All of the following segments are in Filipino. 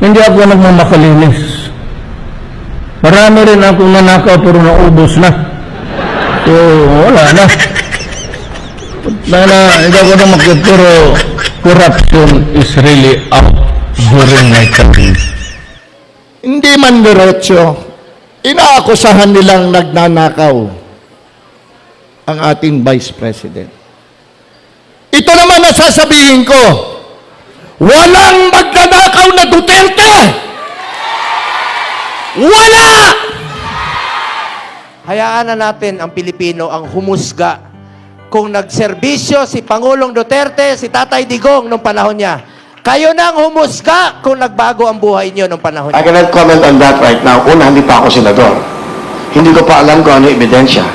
Hindi ako nagmamakalinis. Marami rin akong nanakaw pero naubos na. So, wala na. Hindi ako na makit, pero corruption is really out during my time. Hindi man diretso, inaakusahan nilang nagnanakaw ang ating Vice President. Ito naman ang sasabihin ko, walang magnanakaw na Duterte! Wala! Hayaan na natin ang Pilipino ang humusga kung nagserbisyo si Pangulong Duterte, si Tatay Digong nung panahon niya. Kayo nang humusga kung nagbago ang buhay niyo nung panahon I niya. cannot comment on that right now. Una, hindi pa ako senador. Hindi ko pa alam kung ano yung ebidensya.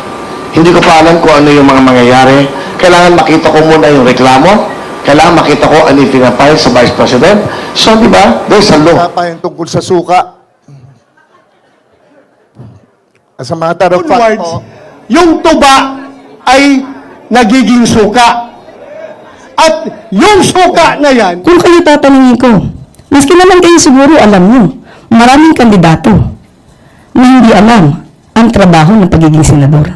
Hindi ko pa alam kung ano yung mga mangyayari. Kailangan makita ko muna yung reklamo. Kailangan makita ko ano yung pinapayag sa Vice President. So, di ba? There's a law. Pa yung tungkol sa suka. As a matter of fact Onwards, po, yung tuba ay nagiging suka. At yung suka na yan, Kung kayo tatanungin ko, maski naman kayo siguro alam nyo, maraming kandidato na hindi alam ang trabaho ng pagiging senador.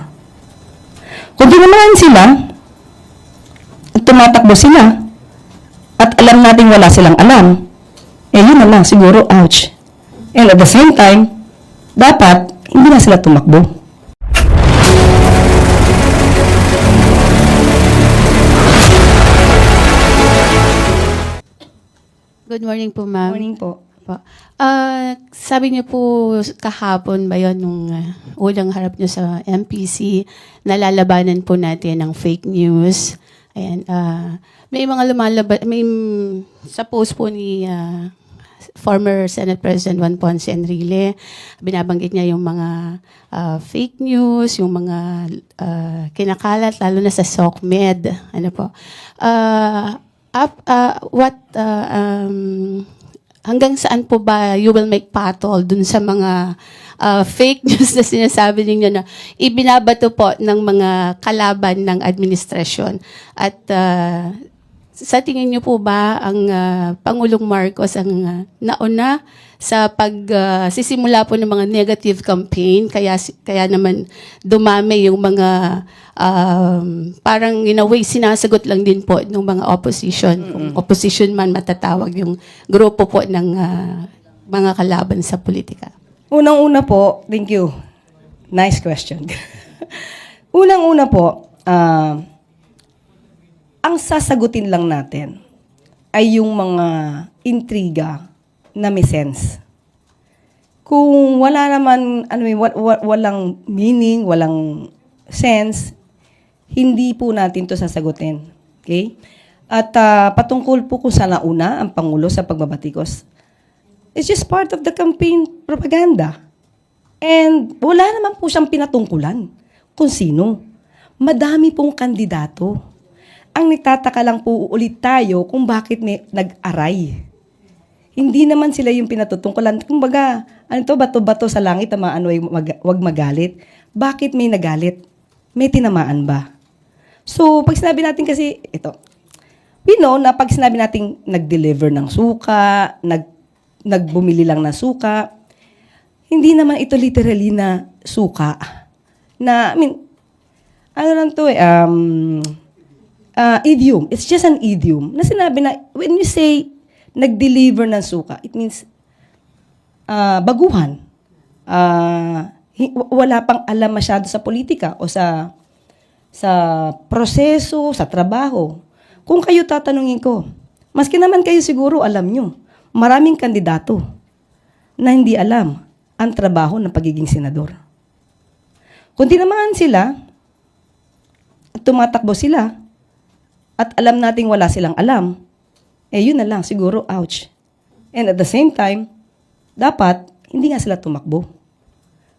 Kung tinamahan sila, at tumatakbo sila, at alam natin wala silang alam, eh yun na lang, siguro, ouch. And at the same time, dapat, hindi na sila tumakbo. Good morning po, ma'am. Morning po. Po. Sabi niyo po kahapon ba yun nung unang harap niyo sa MPC, nalalabanan po natin ng fake news. Ayan, may mga sa post po ni former Senate President Juan Ponce Enrile, binabanggit niya yung mga fake news, yung mga kinakalat, lalo na sa SOCMED. Ano po? Hanggang saan po ba you will make patol dun sa mga fake news na sinasabi ninyo na ibinabato po ng mga kalaban ng administrasyon? At sa tingin niyo po ba ang Pangulong Marcos ang nauna sa sisimula po ng mga negative campaign, kaya naman dumami yung mga parang in a way sinasagot lang din po ng mga opposition, kung opposition man matatawag yung grupo po ng mga kalaban sa politika? Unang-una po, thank you. Nice question. Unang-una po, ang sasagutin lang natin ay yung mga intriga na may sense. Kung wala naman, walang meaning, walang sense, hindi po natin to sasagutin. Okay? At patungkol po kung saan nauna ang Pangulo sa pagbabatikos, it's just part of the campaign propaganda. And wala naman po siyang pinatungkulan kung sino. Madami pong kandidato. Ang nagtataka lang po ulit tayo kung bakit may nag-aray. Hindi naman sila yung pinatutungkulan. Kumbaga, bato-bato sa langit, wag magalit. Bakit may nagalit? May tinamaan ba? So, pag sinabi natin kasi, we know na pag sinabi natin nag-deliver ng suka, nagbumili lang ng suka, hindi naman ito literally na suka. Idiom. It's just an idiom. Na sinabi na, when you say nag-deliver ng suka, it means baguhan. Wala pang alam masyado sa politika o sa proseso, sa trabaho. Kung kayo tatanungin ko, maski naman kayo siguro alam nyo, maraming kandidato na hindi alam ang trabaho ng pagiging senador. Kung tinamahan sila, at tumatakbo sila, at alam nating wala silang alam, yun na lang, siguro, ouch. And at the same time, dapat, hindi nga sila tumakbo.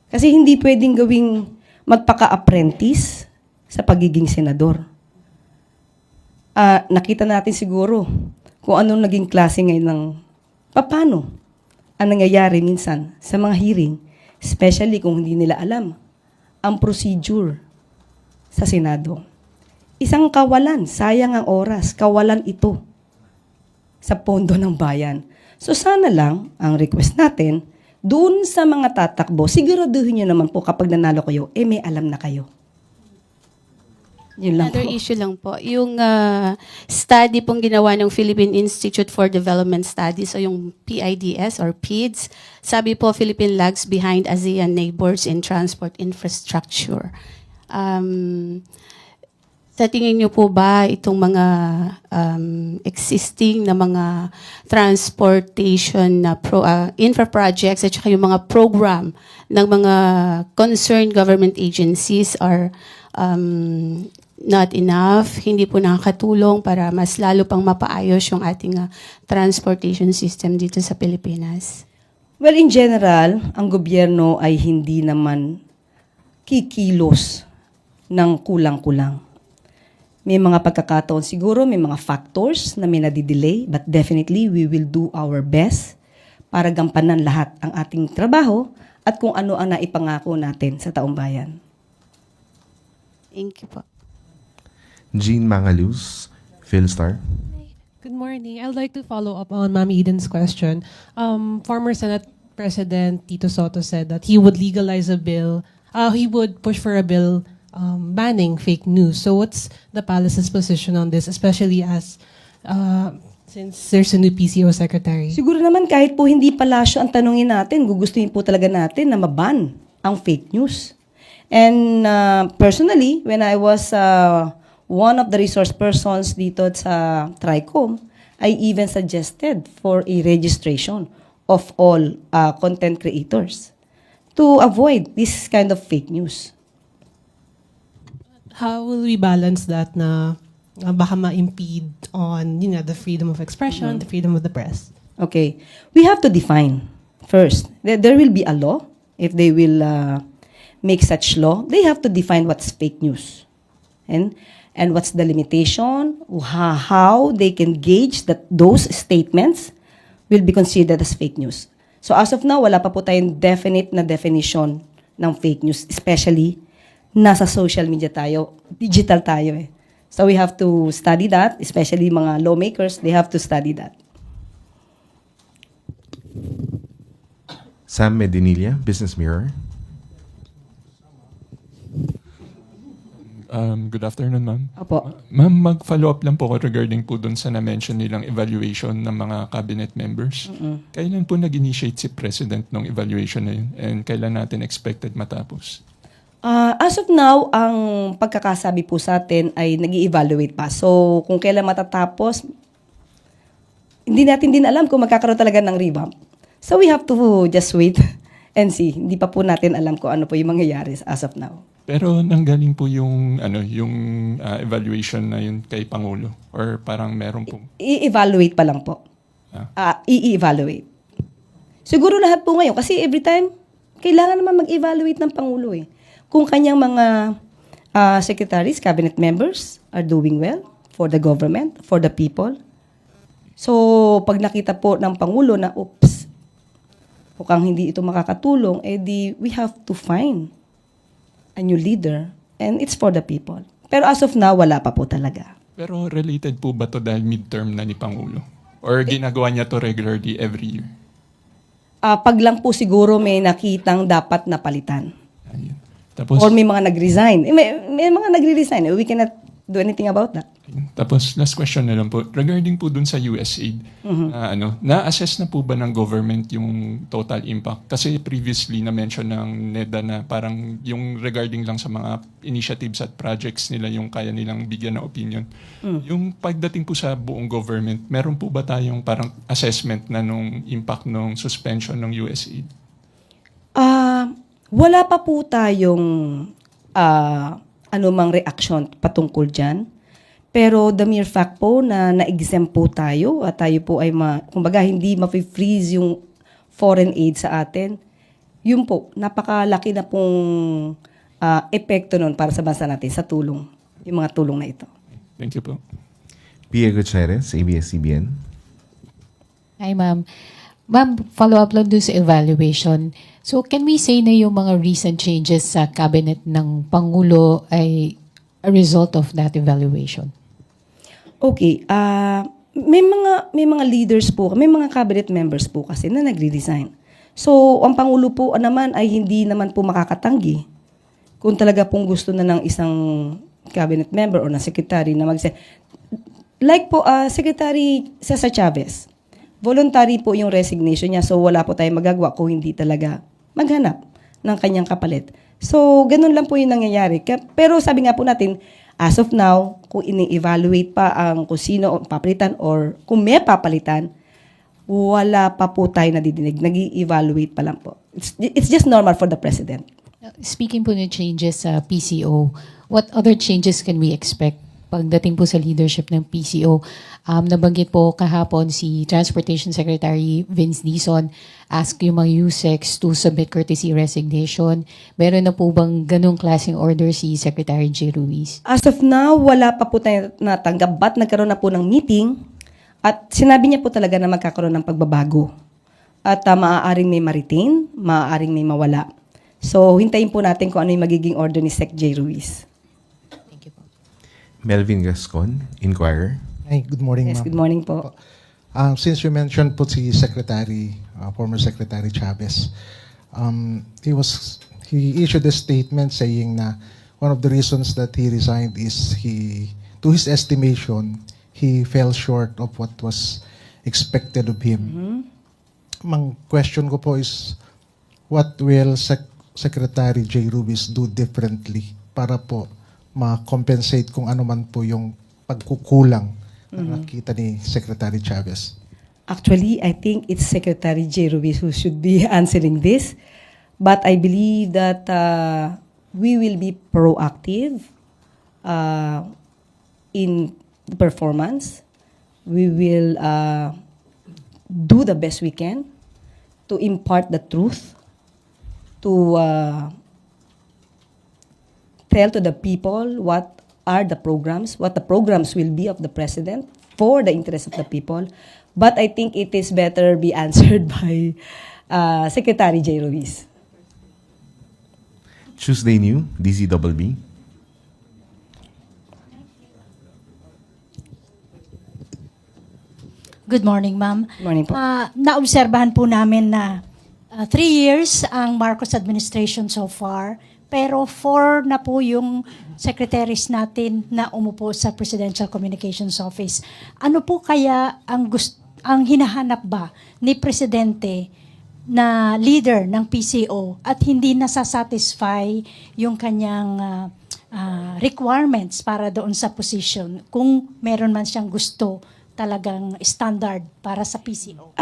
Kasi hindi pwedeng gawing magpaka-apprentice sa pagiging senador. Nakita natin siguro kung anong naging klase ngayon ng paano ang nangyayari minsan sa mga hearing, especially kung hindi nila alam ang procedure sa Senado. Isang kawalan, sayang ang oras, kawalan ito sa pondo ng bayan. So sana lang, ang request natin, doon sa mga tatakbo, siguraduhin nyo naman po kapag nanalo kayo, may alam na kayo. Yun lang Another po. issue lang po, yung study pong ginawa ng Philippine Institute for Development Studies o yung PIDS or PIDS, sabi po Philippine lags behind ASEAN neighbors in transport infrastructure. Sa tingin niyo po ba itong mga existing na mga transportation na infra projects at saka yung mga program ng mga concerned government agencies are not enough, hindi po nakakatulong para mas lalo pang mapaayos yung ating transportation system dito sa Pilipinas? Well, in general, ang gobyerno ay hindi naman kikilos ng kulang-kulang. May mga pagkakataon siguro, may mga factors na may nadidelay, but definitely we will do our best para gampanan lahat ang ating trabaho at kung ano ang naipangako natin sa taong bayan. Thank you po. Jean Mangaluz, Philstar. Good morning. I'd like to follow up on Ma'am Eden's question. Former Senate President Tito Soto said that he would legalize a bill, he would push for a bill banning fake news. So what's the palace's position on this, especially as since there's a new PCO secretary? Siguro naman kahit po hindi palasyo ang tanungin natin, gugustuhin po talaga natin na maban ang fake news. And personally, when I was one of the resource persons dito sa TRICOM, I even suggested for a registration of all content creators to avoid this kind of fake news. How will we balance that na baka ma-impede on the freedom of expression, the freedom of the press? Okay. We have to define first. There will be a law. If they will make such law, they have to define what's fake news. And what's the limitation, how they can gauge that those statements will be considered as fake news. So as of now, wala pa po tayong definite na definition ng fake news, especially nasa social media tayo, digital tayo eh. So we have to study that, especially mga lawmakers, they have to study that. Sam Medinilla, Business Mirror. Good afternoon, ma'am. Opo. Ma'am, mag-follow up lang po ko regarding po dun sa na-mention nilang evaluation ng mga cabinet members. Kailan po nag-initiate si President ng evaluation na yun? And kailan natin expected matapos? As of now, ang pagkakasabi po sa atin ay nag-i-evaluate pa. So, kung kailan matatapos, hindi natin din alam kung magkakaroon talaga ng revamp. So, we have to just wait and see. Hindi pa po natin alam kung ano po yung mangyayari as of now. Pero nanggaling po yung evaluation na yun kay Pangulo or parang meron po? I-evaluate pa lang po. I-evaluate. Siguro lahat po ngayon kasi every time kailangan naman mag-evaluate ng Pangulo eh. Kung kanyang mga secretaries, cabinet members are doing well for the government, for the people. So, pag nakita po ng Pangulo na, oops, mukhang hindi ito makakatulong, we have to find a new leader and it's for the people. Pero as of now, wala pa po talaga. Pero related po ba to dahil midterm na ni Pangulo? Or ginagawa niya to regularly every year? Pag lang po siguro may nakitang dapat na palitan. Ayun. Tapos, Or may mga nag-resign. May mga nagre-resign. We cannot do anything about that. tapos last question na lang po. Regarding po dun sa USAID, na-assess na po ba ng government yung total impact? Kasi previously na-mention ng NEDA na parang yung regarding lang sa mga initiatives at projects nila yung kaya nilang bigyan ng opinion. Yung pagdating po sa buong government, meron po ba tayong parang assessment na nung impact nung suspension ng USAID? Wala pa po tayong anumang reaksyon patungkol dyan. Pero the mere fact po na na-exempt po tayo at tayo po ay kumbaga hindi ma-freeze yung foreign aid sa atin, yun po, napakalaki na pong epekto nun para sa bansa natin sa tulong, yung mga tulong na ito. Thank you po. Pia Gutierrez, ABS-CBN. Hi, ma'am. Ma'am, follow-up lang dun sa evaluation. So, can we say na yung mga recent changes sa cabinet ng Pangulo ay a result of that evaluation? Okay. may mga leaders po, may mga cabinet members po kasi na nagre-resign. So, ang Pangulo po naman ay hindi naman po makakatanggi kung talaga pong gusto na ng isang cabinet member o ng secretary na like po, Secretary Cesar Chavez, voluntary po yung resignation niya, so wala po tayong magagawa kung hindi talaga maghanap ng kanyang kapalit. So, ganun lang po yung nangyayari. Pero sabi nga po natin, as of now, kung ini-evaluate pa ang kung sino ang papalitan or kung may papalitan, wala pa po tayo nadidinig. Nag-i-evaluate pa lang po. It's just normal for the President. Speaking po ng changes sa PCO, what other changes can we expect pagdating po sa leadership ng PCO? Nabanggit po kahapon si Transportation Secretary Vince Dizon ask yung mga USECs to submit courtesy resignation. Meron na po bang ganung klaseng order si Secretary J. Ruiz? As of now, wala pa po tayo natanggap, but nagkaroon na po ng meeting at sinabi niya po talaga na magkakaroon ng pagbabago. At maaaring may ma-retain, maaaring may mawala. So, hintayin po natin kung ano yung magiging order ni Sec. J. Ruiz. Melvin Gascon, Inquirer. Hi, good morning, Yes, ma'am. good morning po. Since you mentioned po si Secretary, former Secretary Chavez, he issued a statement saying na one of the reasons that he resigned is to his estimation, he fell short of what was expected of him. Mang question ko po is, what will Secretary J. Ruiz do differently para po ma-compensate kung ano man po yung pagkukulang na nakita ni Secretary Chavez? Actually, I think it's Secretary J. Ruiz who should be answering this. But I believe that we will be proactive in the performance. We will do the best we can to impart the truth, to tell to the people what are the programs, what the programs will be of the President for the interest of the people. But I think it is better be answered by Secretary J. Ruiz. Tuesday New, DZBB. Good morning, ma'am. Morning po. Naobserbahan po namin na 3 years ang Marcos administration so far, pero 4 na po yung secretaries natin na umupo sa Presidential Communications Office. Ano po kaya ang hinahanap ba ni Presidente na leader ng PCO at hindi nasasatisfy yung kanyang requirements para doon sa position kung meron man siyang gusto talagang standard para sa PCO?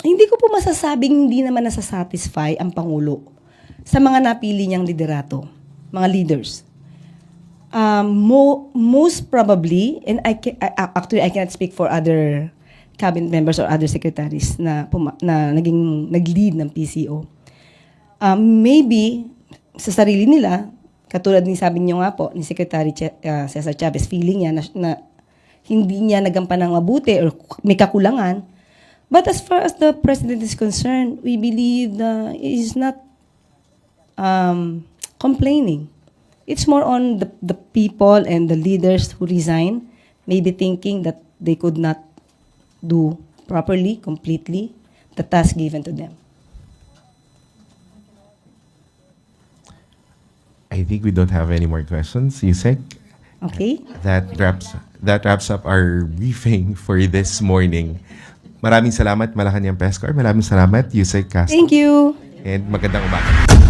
Hindi ko po masasabing hindi naman nasasatisfy ang Pangulo sa mga napili niyang liderato, mga leaders. Most probably, and actually I cannot speak for other cabinet members or other secretaries na nag-lead ng PCO. Maybe sa sarili nila, katulad ni sabi niyo nga po ni Secretary Cesar Chavez, feeling niya na hindi niya nagampan ng mabuti or may kakulangan. But as far as the President is concerned, we believe that he is not complaining. It's more on the people and the leaders who resign, maybe thinking that they could not do properly, completely, the task given to them. I think we don't have any more questions. Yusek? Okay. That wraps up our briefing for this morning. Maraming salamat, Malacanang Press Corps. Maraming salamat, Yusek Castro. Thank you. And magandang umaga.